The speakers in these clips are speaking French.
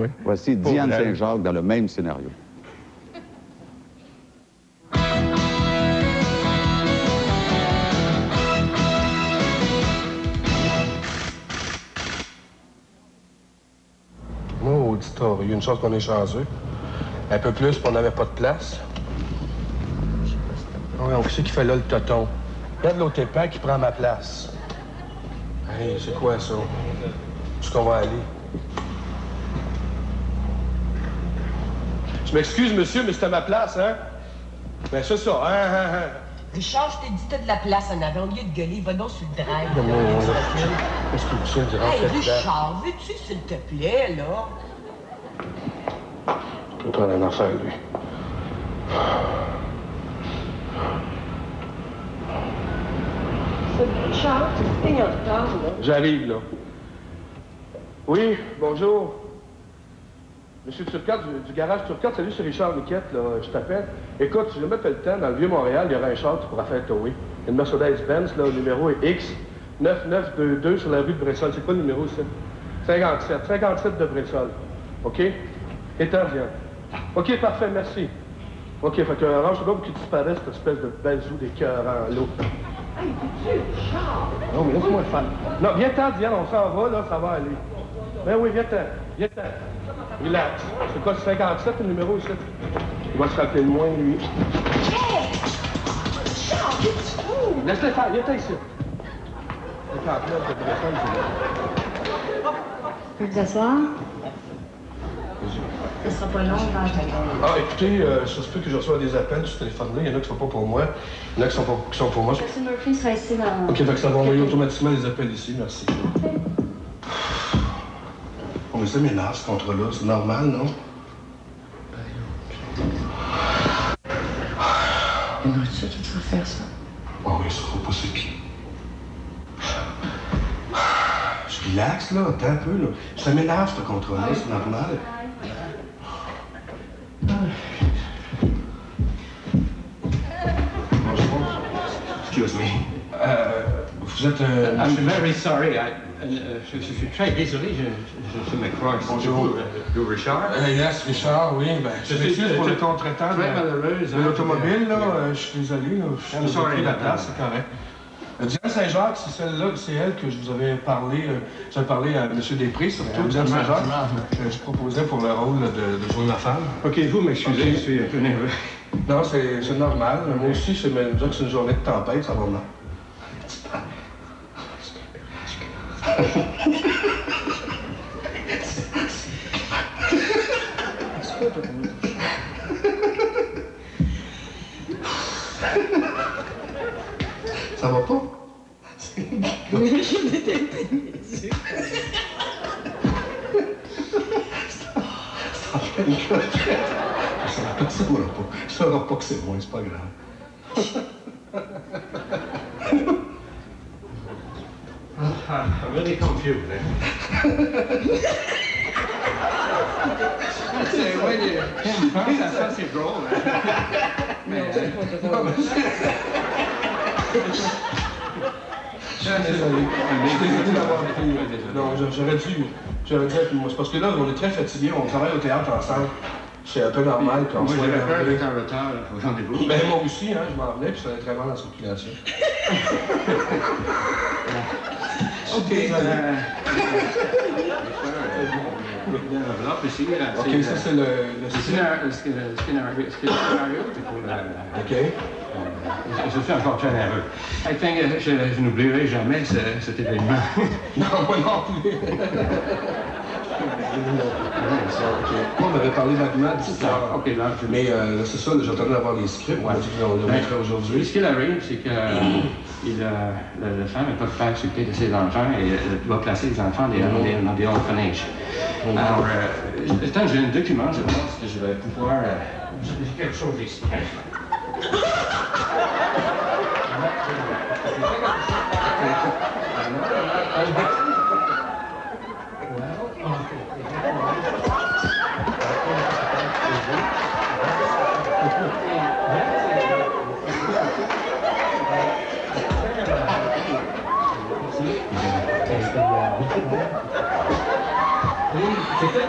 oui. Voici Diane Saint-Jacques dans le même scénario. Oh, auditoire, il y a une chance qu'on est chanceux. Un peu plus, puis on n'avait pas de place. Oui, on sait qu'il fait là le toton. Regarde l'autre épais qui prend ma place. Hey, c'est quoi ça? Où est-ce qu'on va aller? Je m'excuse, monsieur, mais c'était ma place, hein? Ben, c'est ça, hein? Richard, je t'ai dit t'as de la place en avant. Au lieu de gueuler, va donc sur le drive. Qu'est-ce que tu sais du Hey, Richard, veux-tu, s'il te plaît, là? Je vais prendre une affaire, lui. Richard, tu es en retard, là. J'arrive, là. Oui, bonjour. Monsieur Turcotte, du garage Turcotte, salut, c'est Richard Niquette, là, je t'appelle. Écoute, si jamais t'as le temps, dans le Vieux-Montréal, il y aura un char qui pourra faire tower. Il y a une Mercedes-Benz, là, le numéro est X9922 sur la rue de Bressol. C'est quoi le numéro, ça? 57 de Bressol. OK? Étant bien. OK, parfait, merci. OK, fait que arrange-toi pour qu'il disparaisse, cette espèce de bazou des cœurs en l'eau. Hey, t'es-tu Richard? Non, mais laisse-moi le faire. Non, viens-t'en, Diane, on s'en va, là, ça va aller. Ben oui, viens-t'en, viens-t'en. Relax. C'est quoi, c'est 57, le numéro, ici? Il va se rappeler de moi, lui. Hey! Richard, qu'est-ce que tu fous? Laisse-le faire, viens-t'en ici. Le campement de téléphone, c'est là. Peux vous asseoir? Ce sera pas long, là. Ah, écoutez, ça se peut que je reçoive des appels sur ce téléphone-là. Il y en a qui sont pas pour moi. Il y en a qui sont pour moi. M. Murphy sera ici dans... OK, fait que ça va envoyer automatiquement les appels ici. Merci. On mais ça m'énerve, ce contrat-là. C'est normal, non? Mais non, tu sais que tu vas faire ça. Oh oui, ça va pas ses pieds. Je relaxe, là. Attends un peu, là. Ça m'énerve, ce contrat-là. C'est normal. Bonjour. Excuse me. Vous êtes I'm very sorry. Je suis très désolé. Je me crois. Bonjour. Richard. Yes, Richard, oui. Ben, je m'excuse pour le contretemps Très malheureuse. de l'automobile, là. Je suis désolé, là. Je suis sorry, pris la place, c'est correct. Diane Saint-Jacques, c'est celle-là, c'est elle que je vous avais parlé. J'avais parlé à M. Després, surtout. Diane Saint-Jacques, je proposais pour le rôle de jouer ma femme. OK, vous m'excusez, je suis un peu nerveux. Non, c'est normal. Moi aussi, c'est une journée de tempête, ça va mal. Ça va pas? Je déteste mes yeux. Ça saura pas que c'est moi, c'est pas grave. I'm really confused. C'est ouais, ça c'est drôle. Mais Je suis désolé d'avoir pris. Non, j'aurais dû être moi. C'est parce que là, on est très fatigués, on travaille au théâtre ensemble. C'est un peu normal qu'on moi, soit j'avais peur énervé. d'être en retard au rendez-vous. Ben, moi aussi, hein, je m'en venais, puis ça allait très mal en circulation. OK. L'enveloppe ici. OK, ça, c'est le scénario. OK. Je suis encore très nerveux. Je n'oublierai jamais cet événement. Non, moi non plus. On m'avait parlé vaguement de ça. OK, là, Mais c'est ça, j'attendais d'avoir les scripts. On m'a dit qu'on le mettrait aujourd'hui. Ce qu'il arrive, c'est que la femme ne peut pas faire s'occuper de ses enfants et elle doit placer les enfants dans des orphanage. Alors, tant que j'ai un document, je pense que je vais pouvoir... j'ai quelque chose ici.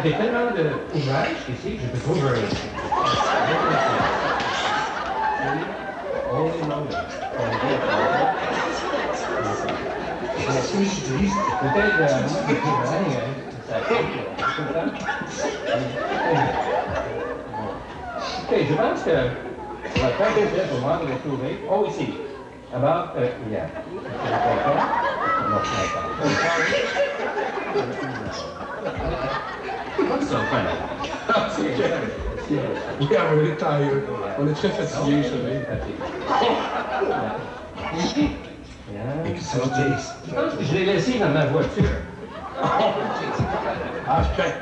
T'es tellement d'ouvrage ici, je peux trouver Only Monday. Si j'utilise peut-être OK, je pense que ça va faire plaisir pour moi de le trouver. Oh, ici. About, yeah. What's so funny? Yeah, we're really tired. On est très fatigués, je savais. Je pense que je l'ai laissé dans ma voiture. Ah, je crains.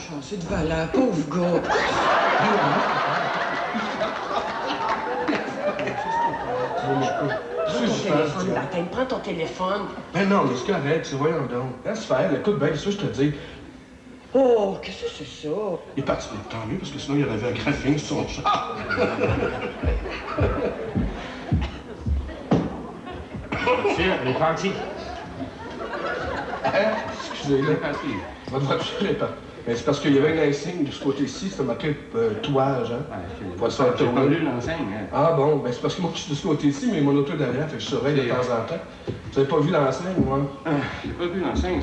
Chanceux de valeur, pauvre gars. Prends ton téléphone. Ben non, mais c'est correct, c'est voyons donc. Laisse faire, écoute bien, c'est ça que je te dis. Oh, qu'est-ce que c'est ça? Il est parti, tant mieux, parce que sinon il y aurait eu un graphing sur son char. Monsieur, elle est partie. Excusez-le. Votre voiture est partie. Mais c'est parce qu'il y avait un insigne de ce côté-ci, c'était marqué touage, hein? Pour se faire J'ai pas tourner. lu l'enseigne. Ah bon, ben c'est parce que moi je suis de ce côté-ci, mais mon auto est derrière, fait que je surveille de temps en temps. Vous avez pas vu l'enseigne, moi? J'ai pas vu l'enseigne.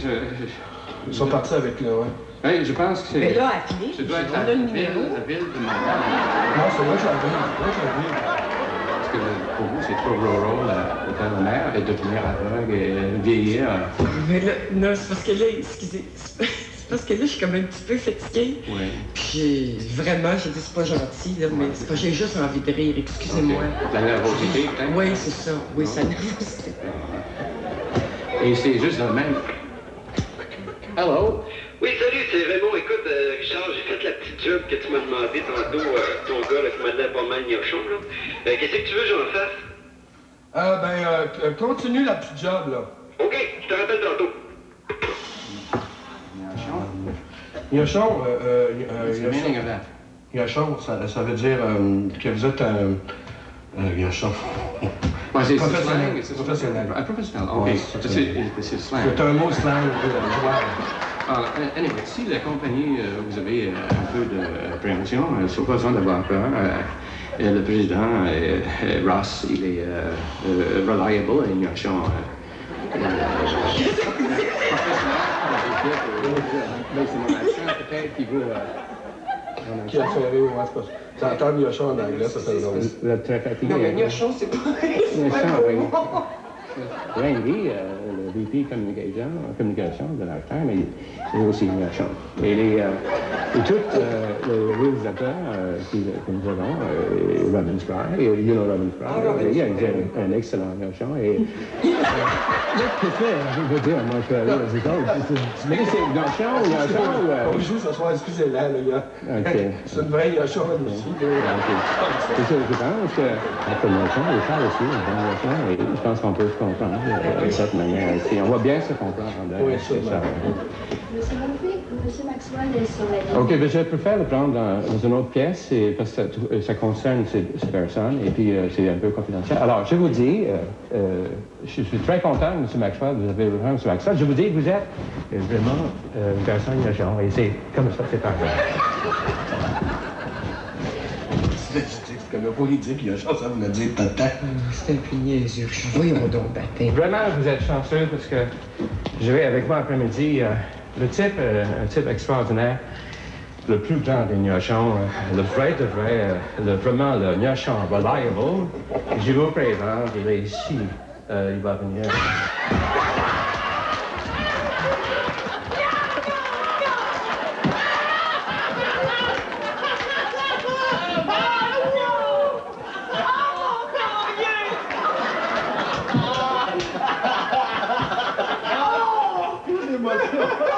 Ils sont partis avec là, ouais. Oui, je pense que c'est... Mais là, appelez. Ça doit être on a le la numéro. ville de Montréal. Non, c'est moi que j'avais. Parce que pour vous, c'est trop rural, le temps de la mer, et devenir aveugle et vieillir. Mais là, non, c'est parce que là, excusez, c'est parce que là, je suis comme un petit peu fatiguée. Oui. Puis vraiment, j'ai dit, c'est pas gentil, là, mais c'est pas, j'ai juste envie de rire, excusez-moi. Okay. La nervosité, peut-être? Oui, c'est ça. Oui, ça nervosité. Et c'est juste le même. Hello? Oui, salut, c'est Raymond. Écoute, Richard, j'ai fait la petite job que tu m'as demandé tantôt, ton gars là, qui m'a l'air pas mal gnochon, là. Qu'est-ce que tu veux que j'en fasse? Continue la petite job, là. OK, je te rappelle tantôt. Gnochon, What's the meaning of that? Gnochon, ça veut dire que vous êtes un gnochon. Ouais, c'est Professionnel. slang, c'est Professionnel. Ah, professionnel, OK. Ouais, C'est slang. C'est un mot slang, joueur. Anyway, si la compagnie, vous avez un peu de prévention, il ne faut pas besoin d'avoir peur. Le président, Ross, il est reliable et gnochon. C'est mon accent peut-être qui veut... Qui a fait rire, ouais, c'est pas ça. T'entends gnochon en anglais, ça fait drôle. Vous êtes très fatigué. Non, mais gnochon, c'est pas Randy, le VP communication de l'affaire, mais il est aussi gnochon. Et tous les réalisateurs que nous avons, Robin Spry, you know Robin Spry, il est un excellent gnochon. Et qu'est-ce que je veux dire, moi, je suis mais c'est gnochon ou... On joue ce soir, excusez-la, là, gars. OK. C'est une vraie gnochon aussi. C'est ça, je pense qu'entre gnochon et Charles aussi, un bon gnochon, et je pense qu'on peut se comprendre de cette manière aussi. On va bien se comprendre Oui, c'est ça. Monsieur Monfils, Monsieur Maxwell est sur la ligne. OK, mais je préfère le prendre dans une autre pièce parce que ça concerne ces personnes et puis c'est un peu confidentiel. Alors, je vous dis, je suis très content, M. Maxwell, vous avez rejoint M. Maxwell. Je vous dis que vous êtes vraiment une personne gnochon et c'est comme ça, c'est parfait. C'est comme un politique, gnochon, ça voulait dire tata. C'est un peu niaiseux. Voyons donc, baptême. Vraiment, vous êtes chanceux parce que je vais avec moi après-midi un type extraordinaire, le plus grand des gnochons, le vrai de vrai, vraiment le gnochon reliable. Je vous présente, il est ici, il va venir. Excusez-moi ça.